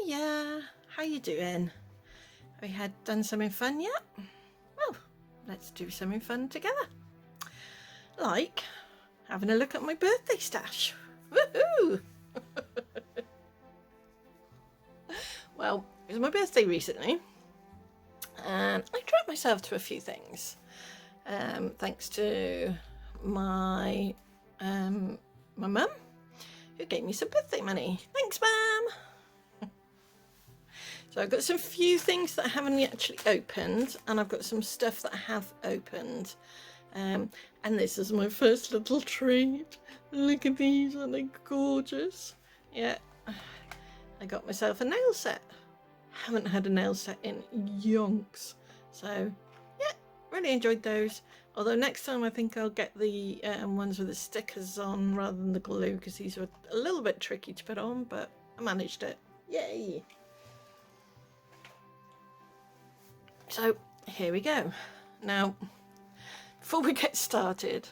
Hiya, how you doing? Have you done something fun yet? Well, let's do something fun together. Like having a look at my birthday stash. Woohoo! Well, it was my birthday recently, and I treated myself to a few things. Thanks to my mum, who gave me some birthday money. Thanks, Mum. So I've got some few things that I haven't actually opened, and I've got some stuff that I have opened. And this is my first little treat. Look at these, aren't they gorgeous? Yeah, I got myself a nail set. Haven't had a nail set in yonks. So yeah, really enjoyed those. Although next time I think I'll get the ones with the stickers on rather than the glue, because these were a little bit tricky to put on, but I managed it. Yay! So here we go. Now, before we get started,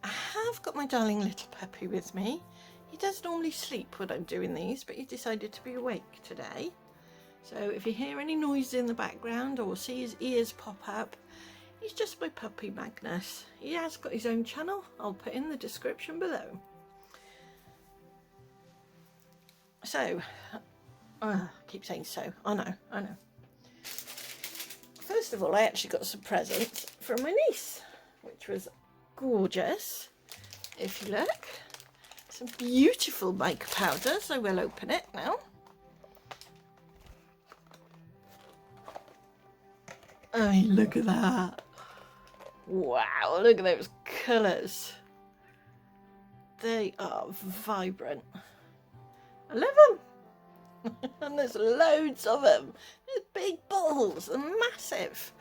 I have got my darling little puppy with me. He does normally sleep when I'm doing these, but he decided to be awake today. So if you hear any noise in the background or see his ears pop up, he's just my puppy Magnus. He has got his own channel. I'll put in the description below. So, I keep saying so. I know. First of all, I actually got some presents from my niece, which was gorgeous. If you look, some beautiful mica powders. I will open it now. Oh, look at that. Wow, look at those colours. They are vibrant. I love them. And there's loads of them. There's big balls and massive.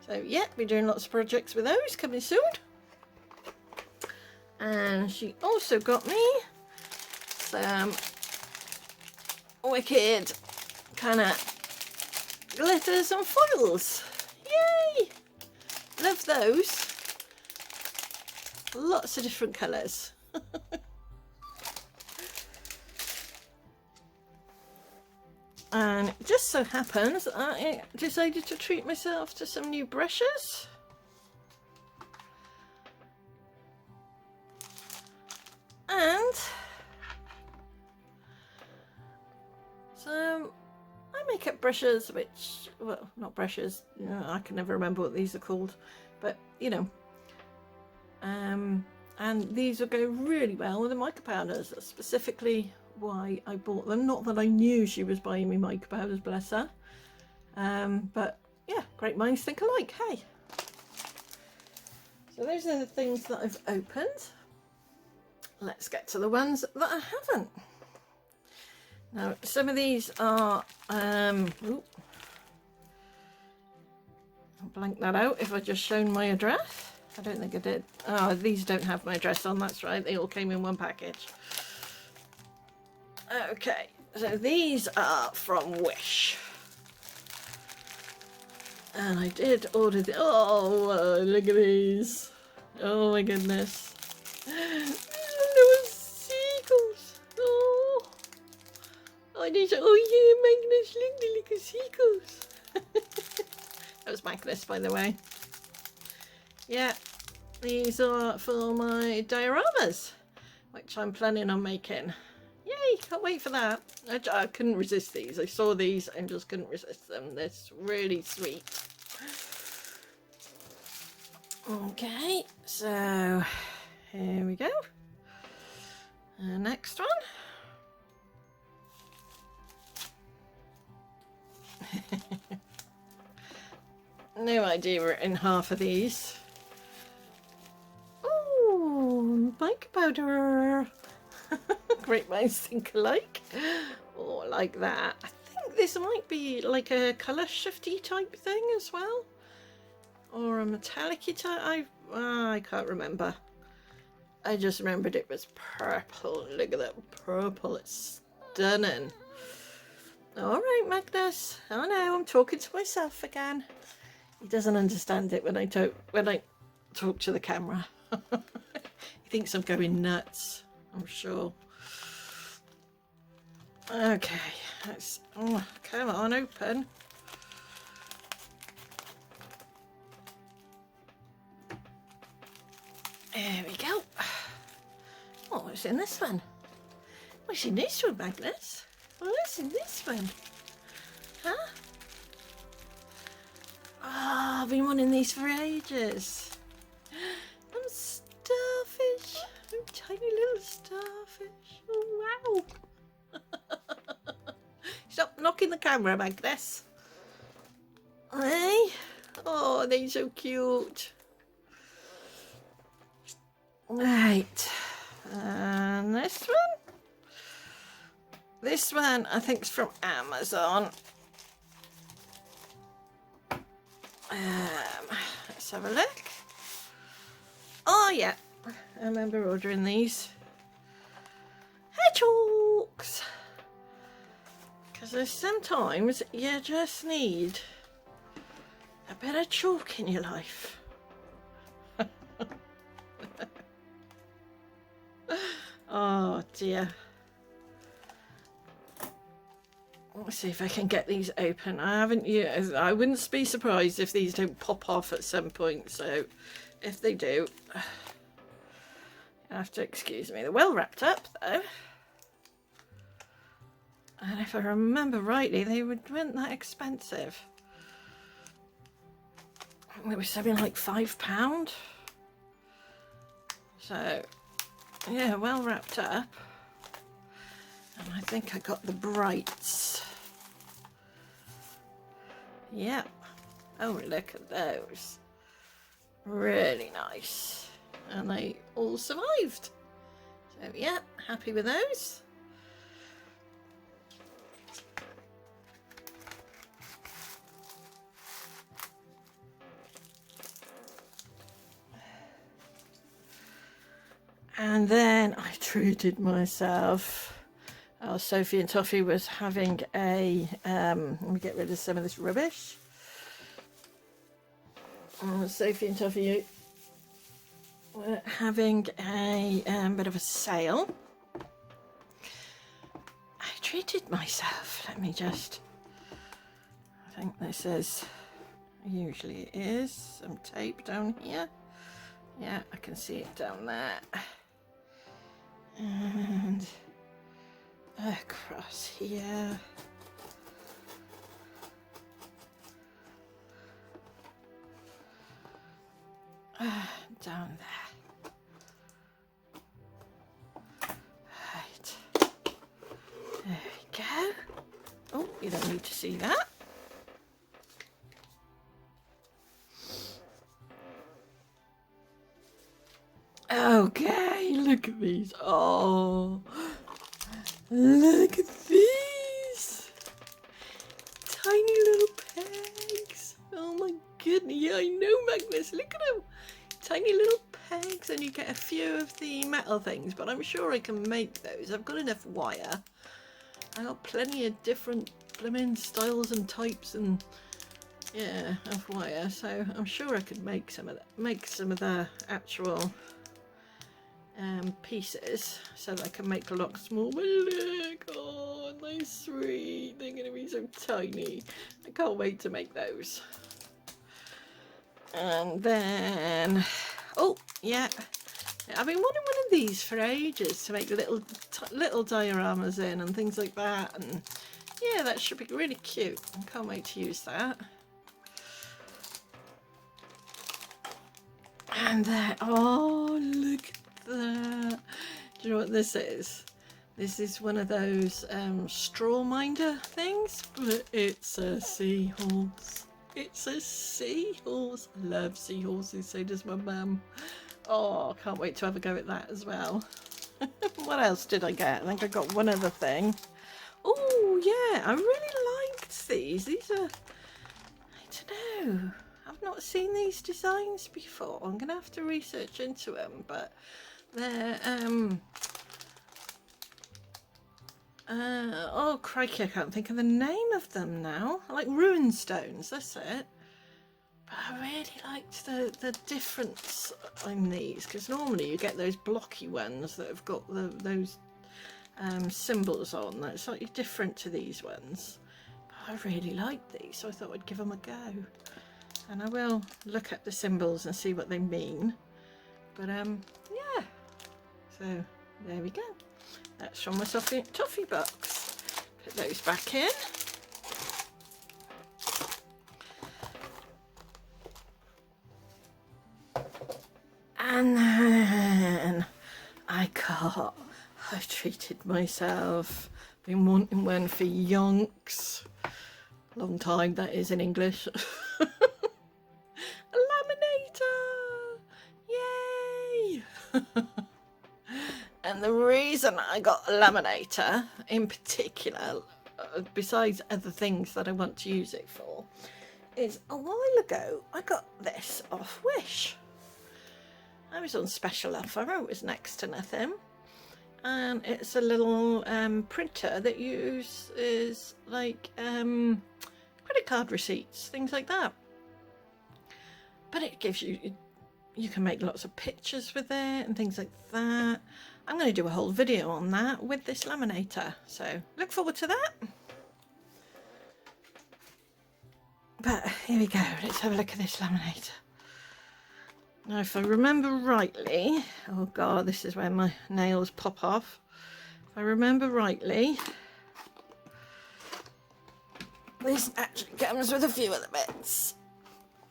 So yeah, be doing lots of projects with those coming soon. And she also got me some wicked kind of glitters and foils. Yay! Love those. Lots of different colours. And it just so happens that I decided to treat myself to some new brushes. And some makeup brushes, which, well, not brushes, you know, I can never remember what these are called, but you know, and these will go really well with the mica powders. That's specifically why I bought them. Not that I knew she was buying me mica powders, bless her, but yeah, great minds think alike, hey. So those are the things that I've opened. Let's get to the ones that I haven't. Now, some of these are, I'll blank that out if I just shown my address. I don't think I did. Oh, these don't have my address on, that's right. They all came in one package. Okay, so these are from Wish. And I did order the, oh, look at these. Oh my goodness. I need to, oh yeah, Magnus, look, the little seagulls. That was Magnus, by the way. Yeah, these are for my dioramas, which I'm planning on making. Yay, can't wait for that. I couldn't resist these. I saw these and just couldn't resist them. They're really sweet. Okay, so here we go. Next one. No idea we're in half of these. Oh, mica powder. Great minds think alike. Oh, like that. I think this might be like a colour shifty type thing as well, or a metallic-y type. I can't remember. I just remembered it was purple. Look at that purple. It's stunning. All right, Magnus. Oh no, I'm talking to myself again. He doesn't understand it when I talk to the camera. He thinks I'm going nuts, I'm sure. Okay, let's, oh, come on, open. There we go. Oh, what's in this one? What's in this one, Magnus? What's in this one? Huh? Oh, I've been wanting these for ages. I'm starfish. I'm tiny little starfish. Oh, wow. Stop knocking the camera, Magnus. Hey? Oh, they're so cute. Right. And this one? This one, I think, is from Amazon. Let's have a look. Oh, yeah. I remember ordering these. Hedgehogs! Because there's sometimes you just need a bit of chalk in your life. Oh dear. Let's see if I can get these open. I haven't used, I wouldn't be surprised if these don't pop off at some point, so if they do, you have to excuse me. They're well wrapped up though. And if I remember rightly, they weren't that expensive. It was something like £5. So, yeah, well wrapped up. And I think I got the brights. Yep. Oh, look at those. Really nice. And they all survived. So, yeah, happy with those. And then I treated myself. Oh, Sophie and Toffee was having a, let me get rid of some of this rubbish. Sophie and Toffee were having a bit of a sale. I treated myself. Let me just, I think this is, usually it is, some tape down here. Yeah, I can see it down there. And across here. Down there. Right. There we go. Oh, you don't need to see that. Okay, look at these. Oh, look at these. Tiny little pegs. Oh my goodness. Yeah, I know, Magnus. Look at them. Tiny little pegs, and you get a few of the metal things, but I'm sure I can make those. I've got enough wire. I got plenty of different blooming styles and types and yeah, of wire, so I'm sure I could make some of that, make some of the actual pieces so that I can make a lot small. But look, oh, they're sweet. They're going to be so tiny. I can't wait to make those. And then, oh yeah, I've been wanting one of these for ages to make little dioramas in and things like that. And yeah, that should be really cute. I can't wait to use that. And then, oh, look at that. Do you know what this is? This is one of those straw minder things, but it's a seahorse. It's a seahorse. I love seahorses, so does my mum. Oh, I can't wait to have a go at that as well. What else did I get? I think I got one other thing. Oh, yeah, I really liked these. These are, I don't know. I've not seen these designs before. I'm going to have to research into them, but they're, oh crikey, I can't think of the name of them now. I like rune stones, that's it. But I really liked the difference in these, because normally you get those blocky ones that have got those symbols on that's slightly different to these ones. But I really like these, so I thought I'd give them a go. And I will look at the symbols and see what they mean. But yeah, so there we go. That's from my toffee box. Put those back in. And then I treated myself. Been wanting one for yonks. Long time that is in English. A laminator! Yay! And the reason I got a laminator in particular, besides other things that I want to use it for, is a while ago I got this off Wish. I was on special offer, it was next to nothing. And it's a little printer that uses like credit card receipts, things like that. But it gives you can make lots of pictures with it and things like that. I'm going to do a whole video on that with this laminator, so look forward to that. But here we go, let's have a look at this laminator. Now if I remember rightly, oh god, this is where my nails pop off. If I remember rightly, this actually comes with a few of the bits.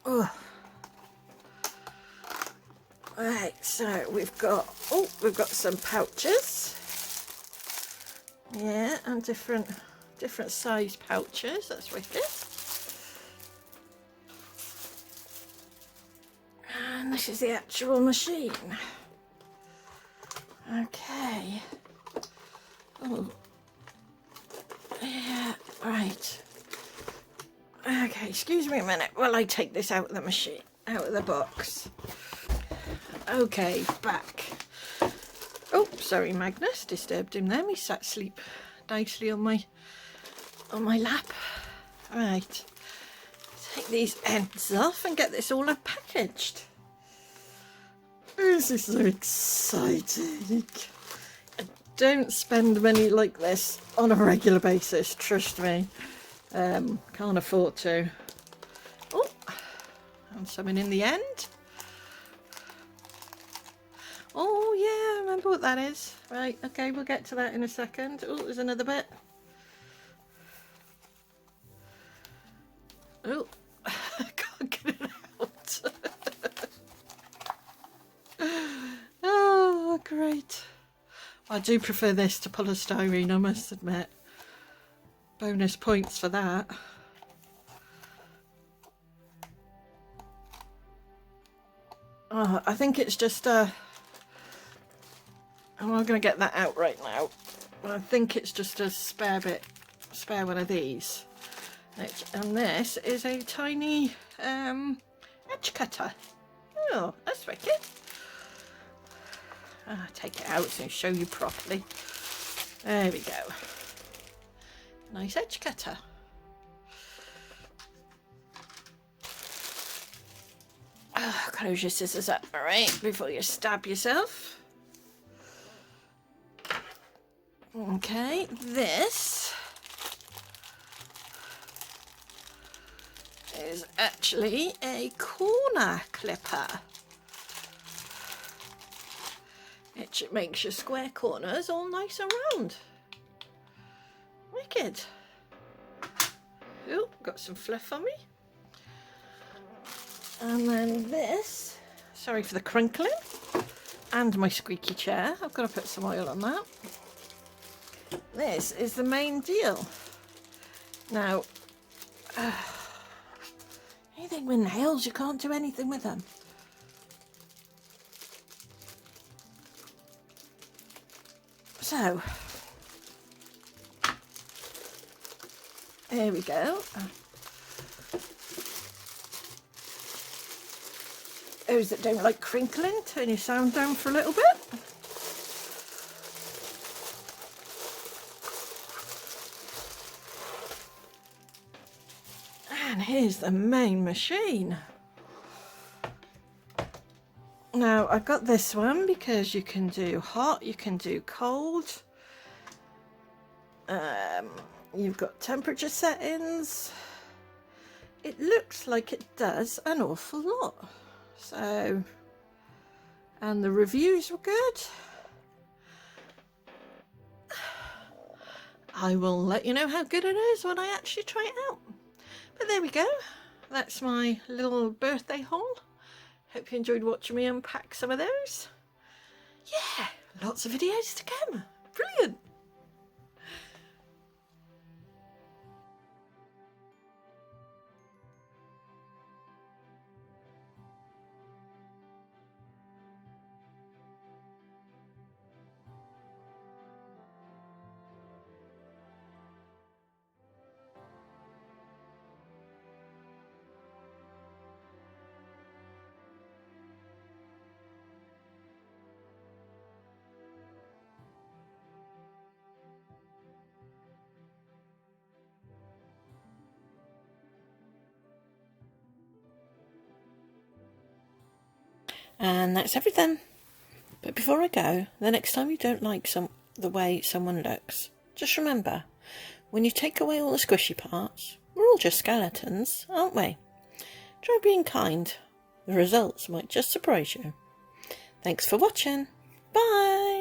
Oh. Right, so we've got some pouches. Yeah, and different size pouches, that's wicked. And this is the actual machine. Okay. Oh. Yeah, right. Okay, excuse me a minute while I take this out of the machine, out of the box. Okay, back. Oh, sorry, Magnus, disturbed him there. He sat asleep nicely on my lap. Right, take these ends off and get this all unpackaged. This is so exciting. I don't spend money like this on a regular basis, trust me. Can't afford to. Oh, and something in the end. Oh yeah, I remember what that is. Right, okay, we'll get to that in a second. Oh, there's another bit. Oh, I can't get it out. Oh, great. I do prefer this to polystyrene, I must admit. Bonus points for that. Oh, I think it's just I'm not going to get that out right now. I think it's just a spare one of these. And this is a tiny edge cutter. Oh, that's wicked. I'll take it out and show you properly. There we go. Nice edge cutter. Oh, close your scissors up, alright, before you stab yourself. Okay, this is actually a corner clipper. It makes your square corners all nice and round. Wicked. Oh, got some fluff on me. And then this, sorry for the crinkling, and my squeaky chair. I've got to put some oil on that. This is the main deal. Now, anything with nails, you can't do anything with them. So, there we go. Those that don't like crinkling, turn your sound down for a little bit. And here's the main machine. Now I got this one because you can do hot, you can do cold. You've got temperature settings. It looks like it does an awful lot. So, and the reviews were good. I will let you know how good it is when I actually try it out. But there we go. That's my little birthday haul. Hope you enjoyed watching me unpack some of those. Yeah, lots of videos to come. Brilliant. And that's everything. But before I go, the next time you don't like the way someone looks, just remember, when you take away all the squishy parts, we're all just skeletons, aren't we? Try being kind. The results might just surprise you. Thanks for watching. Bye!